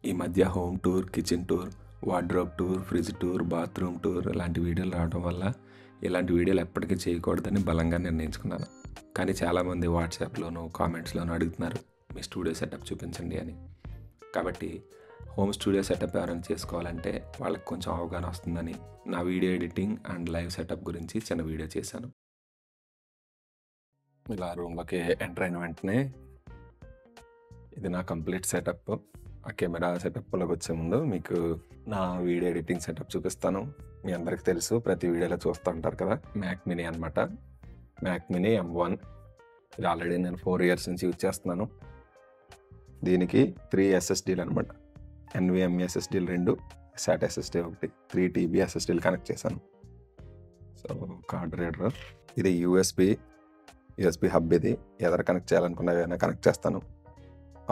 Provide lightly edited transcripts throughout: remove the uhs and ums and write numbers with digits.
ఈ మధ్య home tour, kitchen tour, wardrobe tour, fridge tour, bathroom tour ఇలాంటి వీడియోలు రావడం వల్ల ఇలాంటి వీడియోలు ఎప్పటికీ చేయకూడదని బలంగా నిర్ణయించుకున్నాను. కానీ చాలామంది వాట్సాప్లోను, కామెంట్స్లోను అడుగుతున్నారు మీ స్టూడియో సెటప్ చూపించండి అని. కాబట్టి హోమ్ స్టూడియో సెటప్ ఎవరైనా చేసుకోవాలంటే వాళ్ళకి కొంచెం అవగాహన వస్తుందని నా video editing and live setup గురించి చిన్న వీడియో చేశాను. ఇలా రూమ్లోకి ఎంటర్ అయిన వెంటనే ఇది నా కంప్లీట్ సెటప్. ఆ కెమెరా సెటప్లోకి వచ్చే ముందు మీకు నా వీడియో ఎడిటింగ్ సెటప్ చూపిస్తాను. మీ అందరికీ తెలుసు, ప్రతి వీడియోలో చూస్తూ ఉంటారు కదా, మ్యాక్ మినీ అనమాట. Mac mini M1. ఇది ఆల్రెడీ నేను 4 years నుంచి యూజ్ చేస్తున్నాను. దీనికి 3 SSDలు అనమాట. NVMe SSDలు 2, SATA SSD 1, 3 TB SSDలు కనెక్ట్ చేశాను. సో కార్డ్ రీడర్, ఇది USB హబ్. ఇది ఎదర కనెక్ట్ చేయాలనుకున్న ఏదైనా కనెక్ట్ చేస్తాను.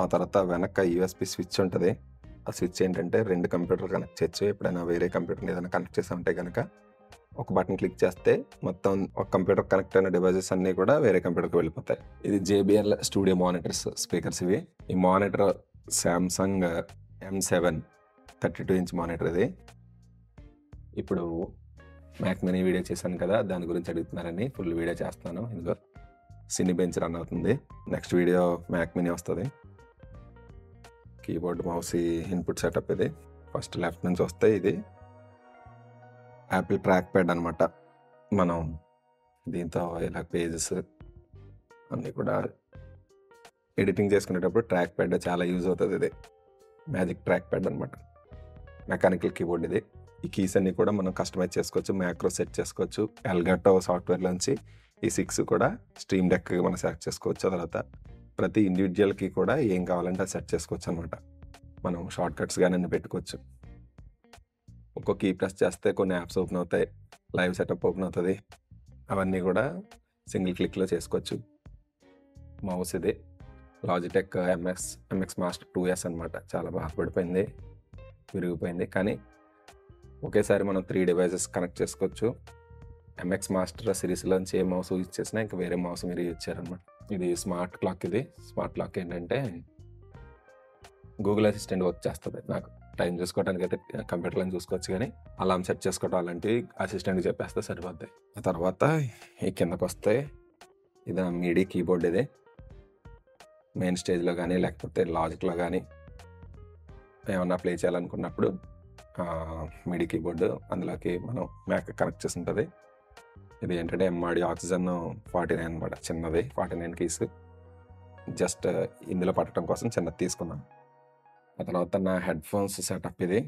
ఆ తర్వాత వెనక USB స్విచ్ ఉంటుంది. ఆ స్విచ్ ఏంటంటే 2 కంప్యూటర్ కనెక్ట్ చేయొచ్చు. ఎప్పుడైనా వేరే కంప్యూటర్ని ఏదైనా కనెక్ట్ చేసామంటే కనుక ఒక బటన్ క్లిక్ చేస్తే మొత్తం ఒక కంప్యూటర్ కనెక్ట్ అయిన డివైజెస్ అన్నీ కూడా వేరే కంప్యూటర్కి వెళ్ళిపోతాయి. ఇది JBL స్టూడియో మానిటర్స్ స్పీకర్స్ ఇవి. ఈ monitor Samsung M7 32 inch monitor ఇది. ఇప్పుడు మ్యాక్ మినీ వీడియో చేశాను కదా, దాని గురించి అడుగుతున్నారని ఫుల్ వీడియో చేస్తున్నాను. ఇదిగో సినీ రన్ అవుతుంది. నెక్స్ట్ వీడియో మ్యాక్ మినీ వస్తుంది. కీబోర్డ్, మౌస్, ఇన్పుట్ సెటప్ ఇది. ఫస్ట్ లెఫ్ట్ నుంచి వస్తే ఇది యాపిల్ ట్రాక్ ప్యాడ్ అనమాట. మనం దీంతో ఇలా పేజెస్ అన్నీ కూడా ఎడిటింగ్ చేసుకునేటప్పుడు ట్రాక్ ప్యాడ్ చాలా యూజ్ అవుతుంది. ఇది మ్యాజిక్ ట్రాక్ ప్యాడ్ అనమాట. మెకానికల్ కీబోర్డ్ ఇది. ఈ కీస్ అన్నీ కూడా మనం కస్టమైజ్ చేసుకోవచ్చు, మ్యాక్రో సెట్ చేసుకోవచ్చు. ఎల్గాటో సాఫ్ట్వేర్లోంచి ఈ 6 కూడా స్ట్రీమ్ డెక్ మనం సెలెక్ట్ చేసుకోవచ్చు. తర్వాత ప్రతి ఇండివిజువల్కి కూడా ఏం కావాలంటే అది సెట్ చేసుకోవచ్చు అనమాట. మనం షార్ట్ కట్స్ కానీ అన్ని పెట్టుకోవచ్చు. ఒక్కో కీ ప్రెస్ చేస్తే కొన్ని యాప్స్ ఓపెన్ అవుతాయి, లైవ్ సెటప్ ఓపెన్ అవుతుంది. అవన్నీ కూడా సింగిల్ క్లిక్లో చేసుకోవచ్చు. మౌస్ ఇది లాజిటెక్ MX మాస్టర్ 2S అనమాట. చాలా బాగా పడిపోయింది, విరిగిపోయింది. కానీ ఒకేసారి మనం 3 డివైజెస్ కనెక్ట్ చేసుకోవచ్చు. MX మాస్టర్ సిరీస్లోంచి ఏ మౌస్ యూజ్ చేసినా ఇంకా వేరే మౌస్ మీరు యూజ్ చేయాలన్నమాట. ఇది స్మార్ట్ క్లాక్. ఇది స్మార్ట్ క్లాక్ ఏంటంటే గూగుల్ అసిస్టెంట్ వర్క్ చేస్తుంది. నాకు టైం చూసుకోవడానికి అయితే కంప్యూటర్లో చూసుకోవచ్చు, కానీ అలారం సెట్ చేసుకోవడం అలాంటివి అసిస్టెంట్కి చెప్పేస్తే సరిపోద్ది. ఆ తర్వాత ఈ కిందకు వస్తే ఇది నా మీడియా కీబోర్డ్. ఇది మెయిన్ స్టేజ్లో కానీ లేకపోతే లాజిక్లో కానీ ఏమన్నా ప్లే చేయాలనుకున్నప్పుడు మీడియా కీబోర్డు అందులోకి మనం మ్యాక్ కనెక్ట్ చేసి ఉంటుంది. ఇది ఏంటంటే M-Audio ఆక్సిజన్ 49 అనమాట. చిన్నది 49 కీస్. జస్ట్ ఇందులో పట్టడం కోసం చిన్నది తీసుకున్నాను. ఆ తర్వాత నా హెడ్ ఫోన్స్ సెటప్ ఇది.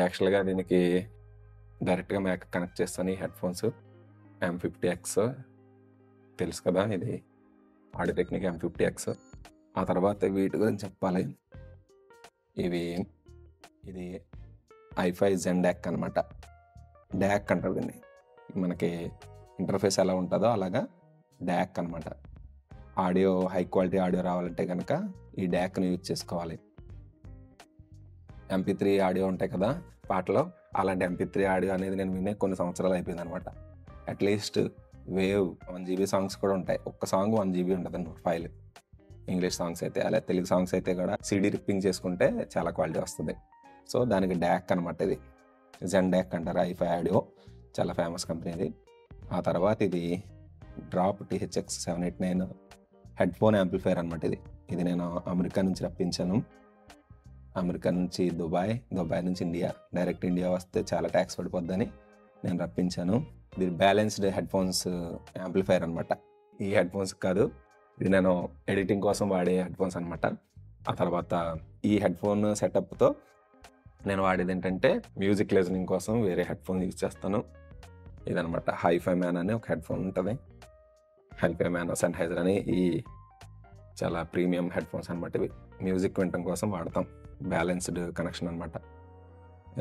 యాక్చువల్గా దీనికి డైరెక్ట్గా మ్యాక్ కనెక్ట్ చేస్తాను. ఈ హెడ్ ఫోన్స్ M50X తెలుసు కదా, ఇది ఆడియో టెక్నిక్ M50X. ఆ తర్వాత వీటి గురించి చెప్పాలి. ఇది i5 Zen DAC అనమాట. DAC అంటారు దీన్ని. మనకి ఇంటర్ఫేస్ ఎలా ఉంటుందో అలాగా DAC అనమాట. ఆడియో హై క్వాలిటీ ఆడియో రావాలంటే కనుక ఈ DACని యూజ్ చేసుకోవాలి. MP3 ఆడియో ఉంటాయి కదా పాటలో, అలాంటి MP3 ఆడియో అనేది నేను వినే కొన్ని సంవత్సరాలు అయిపోయింది అనమాట. అట్లీస్ట్ వేవ్ 1 GB సాంగ్స్ కూడా ఉంటాయి. ఒక్క సాంగ్ 1 GB ఉంటుంది అనమాట ఫైల్. ఇంగ్లీష్ సాంగ్స్ అయితే, అలా తెలుగు సాంగ్స్ అయితే కూడా CD రిప్పింగ్ చేసుకుంటే చాలా క్వాలిటీ వస్తుంది. సో దానికి DAC అనమాట. ఇది Zen DAC అంటారు. i5 ఆడియో చాలా ఫేమస్ కంపెనీ ఇది. ఆ తర్వాత ఇది drop THX 789 head phone amplifier అనమాట. ఇది నేను అమెరికా నుంచి రప్పించాను. అమెరికా నుంచి దుబాయ్ నుంచి ఇండియా. డైరెక్ట్ ఇండియా వస్తే చాలా ట్యాక్స్ పడిపోద్దని నేను రప్పించాను. ఇది బ్యాలెన్స్డ్ హెడ్ ఫోన్స్ యాంప్లిఫైర్ అనమాట. ఈ హెడ్ ఫోన్స్ కాదు, ఇది నేను ఎడిటింగ్ కోసం వాడే హెడ్ ఫోన్స్ అనమాట. ఆ తర్వాత ఈ హెడ్ ఫోన్ సెటప్తో నేను వాడేది ఏంటంటే మ్యూజిక్ లిజనింగ్ కోసం వేరే హెడ్ ఫోన్ యూజ్ చేస్తాను. ఇదనమాట హైఫై మ్యాన్ అని ఒక హెడ్ ఫోన్ ఉంటుంది. హైఫై మ్యాన్, సెన్హైజర్ అని ఈ చాలా ప్రీమియం హెడ్ ఫోన్స్ అనమాట. ఇవి మ్యూజిక్ వినటం కోసం వాడతాం. బ్యాలెన్స్డ్ కనెక్షన్ అనమాట.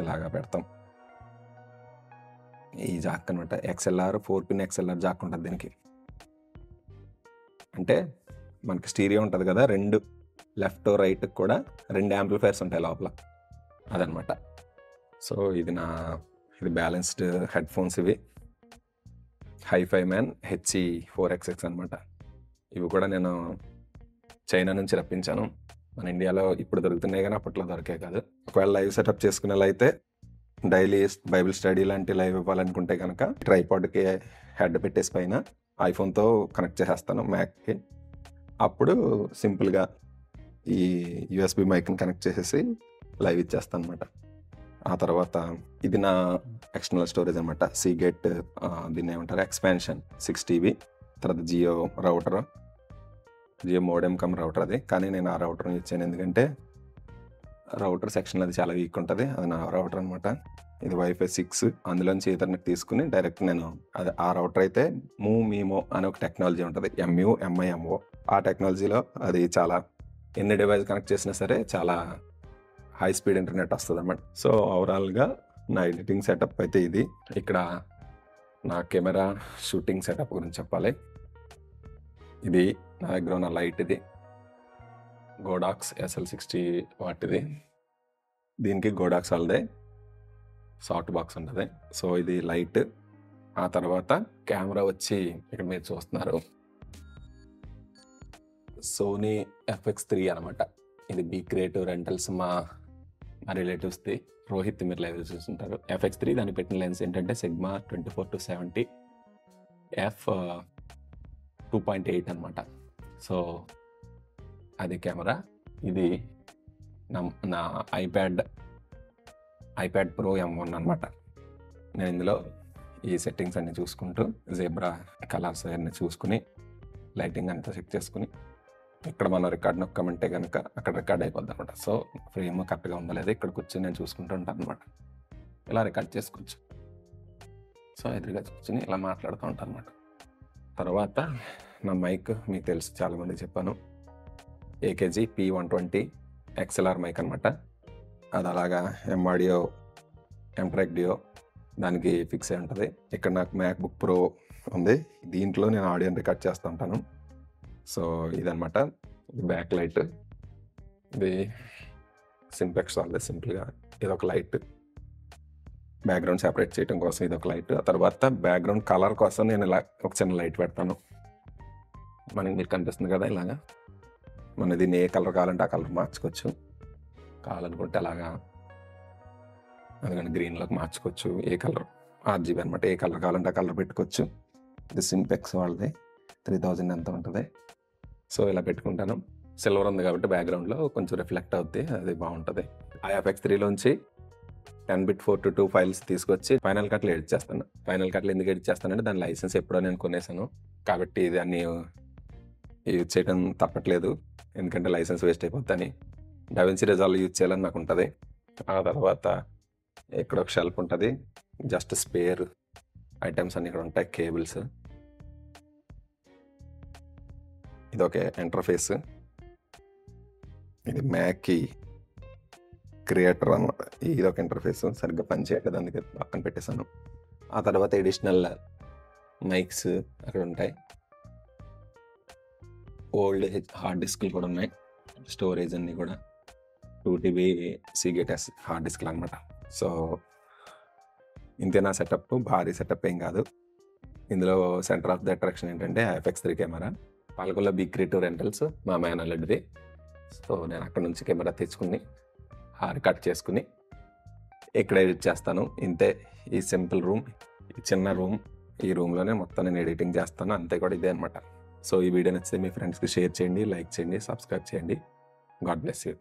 ఇలాగా పెడతాం. ఈ జాక్ అనమాట XLR 4-pin XLR జాక్ ఉంటుంది దీనికి. అంటే మనకి స్టీరియో ఉంటుంది కదా, 2 లెఫ్ట్ రైట్ కూడా 2 యాంప్లిఫైర్స్ ఉంటాయి లోపల, అదనమాట. సో ఇది బ్యాలెన్స్డ్ హెడ్ ఫోన్స్. ఇవి హైఫై మ్యాన్ HE4XX అనమాట. ఇవి కూడా నేను చైనా నుంచి రప్పించాను. మన ఇండియాలో ఇప్పుడు దొరుకుతున్నాయి కానీ అప్పట్లో దొరికే కాదు. ఒకవేళ లైవ్ సెటప్ చేసుకునేలా అయితే డైలీ బైబిల్ స్టడీ లాంటి లైవ్ ఇవ్వాలనుకుంటే కనుక ట్రైపాడ్కి హెడ్ పెట్టేసి పైన ఐఫోన్తో కనెక్ట్ చేసేస్తాను మ్యాక్కి. అప్పుడు సింపుల్గా ఈ యూఎస్బి మైక్ని కనెక్ట్ చేసేసి లైవ్ ఇచ్చేస్తాను అనమాట. ఆ తర్వాత ఇది నా ఎక్స్టర్నల్ స్టోరేజ్ అనమాట. సీగెట్ దీన్ని ఏమంటారు ఎక్స్పాన్షన్ 6 TB. తర్వాత Jio router, Jio modem cum router అది. కానీ నేను ఆ రౌటర్ని ఇచ్చాను ఎందుకంటే రౌటర్ సెక్షన్ అది చాలా వీక్ ఉంటుంది. అది నా రౌటర్ అనమాట. ఇది వైఫై 6 అందులోంచి ఈథర్నెట్ తీసుకుని డైరెక్ట్ నేను అది ఆ రౌటర్ అయితే మీమో అనే ఒక టెక్నాలజీ ఉంటుంది, MUMIMO. ఆ టెక్నాలజీలో అది చాలా ఎన్ని డివైస్ కనెక్ట్ చేసినా సరే చాలా హై స్పీడ్ ఇంటర్నెట్ వస్తుంది అన్నమాట. సో ఓవరాల్గా నా ఎడిటింగ్ సెటప్ అయితే ఇది. ఇక్కడ నా కెమెరా షూటింగ్ సెటప్ గురించి చెప్పాలి. ఇది నా దగ్గర ఉన్న లైట్, ఇది గోడాక్స్ SL60 వాటిది. దీనికి గోడాక్స్ వాళ్ళదే సాఫ్ట్ బాక్స్ ఉంటుంది. సో ఇది లైట్. ఆ తర్వాత కెమెరా వచ్చి ఇక్కడ మీరు చూస్తున్నారు సోనీ FX3 అనమాట. ఇది బీ క్రియేటివ్ రెంటల్స్ మా రిలేటివ్స్ది, రోహిత్ మీరు లైవ్ చూస్తుంటారు. FX3 దాన్ని పెట్టిన లెన్స్ ఏంటంటే సిగ్మా 24-70 f2.8 అనమాట. సో అది కెమెరా. ఇది నా ఐప్యాడ్ ప్రో M1 అనమాట. నేను ఇందులో ఈ సెట్టింగ్స్ అన్నీ చూసుకుంటూ జెబ్రా కలర్స్ అన్నీ చూసుకుని లైటింగ్ అంతా చెక్ చేసుకుని ఇక్కడ మనం రికార్డ్ నొక్కమంటే కనుక అక్కడ రికార్డ్ అయిపోద్ది అనమాట. సో ఫ్రేమ్ కరెక్ట్గా ఉందా లేదా ఇక్కడ కూర్చొని నేను చూసుకుంటూ ఉంటాను అనమాట. ఇలా రికార్డ్ చేసుకోవచ్చు. సో ఎదురుగా కూర్చొని ఇలా మాట్లాడుతూ ఉంటాను అనమాట. తర్వాత నా మైక్ మీకు తెలుసు, చాలామంది చెప్పాను, AKG P120 XLR మైక్ అనమాట. అది అలాగా M-Audio M-Track Duo దానికి ఫిక్స్ అయి ఉంటుంది. ఇక్కడ నాకు MacBook Pro ఉంది, దీంట్లో నేను ఆడియోని రికార్డ్ చేస్తూ ఉంటాను. సో ఇదనమాట. ఇది బ్యాక్ లైట్, ఇది సింపెక్స్ వాళ్ళది. సింపుల్గా ఇదొక లైట్, బ్యాక్గ్రౌండ్ సెపరేట్ చేయడం కోసం ఇదొక లైట్. ఆ తర్వాత బ్యాక్గ్రౌండ్ కలర్ కోసం నేను ఇలా ఒక చిన్న లైట్ పెడతాను. మనకి మీరు కనిపిస్తుంది కదా ఇలాగా. మన దీన్ని ఏ కలర్ కావాలంటే ఆ కలర్ మార్చుకోవచ్చు. కావాలనుకుంటే అలాగా అందుకని గ్రీన్లోకి మార్చుకోవచ్చు. ఏ కలర్ RGB అనమాట, ఏ కలర్ కావాలంటే ఆ కలర్ పెట్టుకోవచ్చు. ఇది సింపెక్స్ వాళ్ళది, 3000 ఎంత ఉంటుంది. సో ఇలా పెట్టుకుంటాను. సిల్వర్ ఉంది కాబట్టి బ్యాక్గ్రౌండ్లో కొంచెం రిఫ్లెక్ట్ అవుద్ది, అది బాగుంటుంది. ఆ FX3లోంచి 10-bit 4:2 ఫైల్స్ తీసుకొచ్చి ఫైనల్ కట్లో ఎడిట్ చేస్తాను. ఫైనల్ కట్లో ఎందుకు ఎడిట్ చేస్తానంటే దాని లైసెన్స్ ఎప్పుడో నేను కొనేసాను కాబట్టి దాన్ని యూజ్ చేయడం తప్పట్లేదు, ఎందుకంటే లైసెన్స్ వేస్ట్ అయిపోద్దని. DaVinci Resolve యూజ్ చేయాలని నాకు ఉంటుంది. ఆ తర్వాత ఇక్కడ ఒక షెల్ఫ్ ఉంటుంది, జస్ట్ స్పేర్ ఐటమ్స్ అన్ని ఇక్కడ ఉంటాయి, కేబుల్స్. ఇదొక ఇంటర్ఫేస్, ఇది మ్యాక్ క్రియేటర్ అనమాట. ఇదొక ఇంటర్ఫేస్ సరిగ్గా పనిచేయట్లేదు, అందుకే పక్కన పెట్టేశాను. ఆ తర్వాత ఎడిషనల్ మైక్స్ అక్కడ ఉంటాయి. ఓల్డ్ హార్డ్ డిస్క్లు కూడా ఉన్నాయి, స్టోరేజ్ అన్నీ కూడా 2 TB Seagate హార్డ్ డిస్క్లు అనమాట. సో ఇంతే నా సెటప్. భారీ సెటప్ ఏం కాదు. ఇందులో సెంటర్ ఆఫ్ ద అట్రాక్షన్ ఏంటంటే FX3 కెమెరా. పాలకొల్లో బీ క్రియేటివ్ రెంటల్స్ మా మేనల్లుడిది. సో నేను అక్కడ నుంచి కెమెరా తెచ్చుకుని రికార్డ్ చేసుకుని ఇక్కడ ఎడిట్ చేస్తాను. ఇంతే. ఈ సింపుల్ రూమ్, ఈ చిన్న రూమ్, ఈ రూమ్లోనే మొత్తం నేను ఎడిటింగ్ చేస్తాను. అంతే కూడా ఇదే అనమాట. సో ఈ వీడియో నచ్చితే మీ ఫ్రెండ్స్కి షేర్ చేయండి, లైక్ చేయండి, సబ్స్క్రైబ్ చేయండి. God bless you.